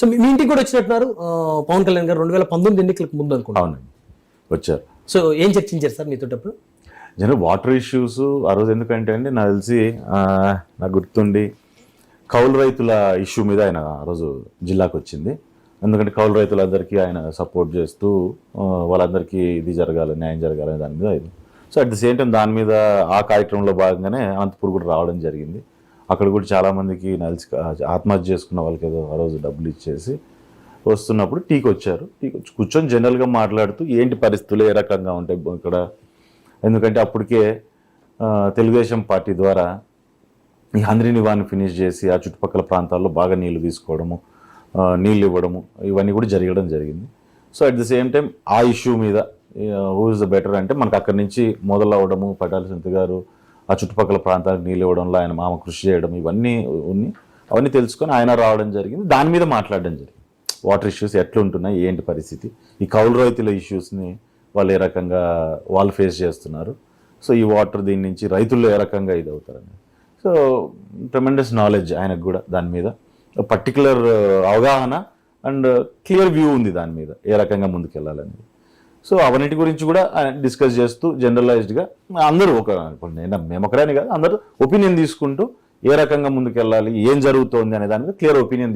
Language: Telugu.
సో మీ ఇంటికి కూడా వచ్చినట్టున్నారు పవన్ కళ్యాణ్ గారు 2019 ఎన్నికలకు ముందు అనుకుంటా. అవునండి, వచ్చారు. సో ఏం చర్చించారు సార్ మీతో అప్పుడు? జనరల్ వాటర్ ఇష్యూస్ ఆ రోజు ఎందుకంటే అండి నాకు తెలిసి నాకు గుర్తుండి కౌలు రైతుల ఇష్యూ మీద ఆయన ఆ రోజు జిల్లాకు వచ్చింది. ఎందుకంటే కౌలు రైతులందరికీ ఆయన సపోర్ట్ చేస్తూ వాళ్ళందరికీ ఇది జరగాలి, న్యాయం జరగాలని దాని మీద ఇది. So at the same time దాని మీద ఆ కార్యక్రమంలో భాగంగానే అనంతపూర్ కూడా రావడం జరిగింది. అక్కడ కూడా చాలామందికి నలిసి ఆత్మహత్య చేసుకున్న వాళ్ళకి ఏదో ఆ రోజు డబ్బులు ఇచ్చేసి వస్తున్నప్పుడు టీకి వచ్చారు. టీకి వచ్చి కూర్చొని జనరల్గా మాట్లాడుతూ ఏంటి పరిస్థితులు ఏ రకంగా ఉంటాయి ఇక్కడ, ఎందుకంటే అప్పటికే తెలుగుదేశం పార్టీ ద్వారా ఈ హంద్రీ నివాని ఫినిష్ చేసి ఆ చుట్టుపక్కల ప్రాంతాల్లో బాగా నీళ్లు తీసుకోవడము, నీళ్ళు ఇవ్వడము ఇవన్నీ కూడా జరగడం జరిగింది. So at the same time ఆ ఇష్యూ మీద హూ ఇస్ ద బెటర్ అంటే మనకు అక్కడి నుంచి మొదలవడము, పటాల సునీత గారు ఆ చుట్టుపక్కల ప్రాంతాలకు నీళ్ళు ఇవ్వడంలో ఆయన మామ కృషి చేయడం ఇవన్నీ అవన్నీ తెలుసుకొని ఆయన రావడం జరిగింది. దాని మీద మాట్లాడడం జరిగింది. వాటర్ ఇష్యూస్ ఎట్లుంటున్నాయి, ఏంటి పరిస్థితి, ఈ కౌలు రైతుల ఇష్యూస్ని వాళ్ళు ఏ రకంగా వాళ్ళు ఫేస్ చేస్తున్నారు, సో ఈ వాటర్ దీని నుంచి రైతుల్లో ఏ రకంగా ఇది అవుతారని. సో ట్రెమెండస్ నాలెడ్జ్ ఆయనకు కూడా దాని మీద పర్టికులర్ అవగాహన అండ్ క్లియర్ వ్యూ ఉంది దాని మీద ఏ రకంగా ముందుకెళ్ళాలనేది. సో అవన్నిటి గురించి కూడా డిస్కస్ చేస్తూ జనరలైజ్డ్గా అందరూ మేము ఒకరే కాదు అందరూ ఒపీనియన్ తీసుకుంటూ ఏ రకంగా ముందుకెళ్ళాలి, ఏం జరుగుతోంది అనే దాని మీద క్లియర్ ఒపీనియన్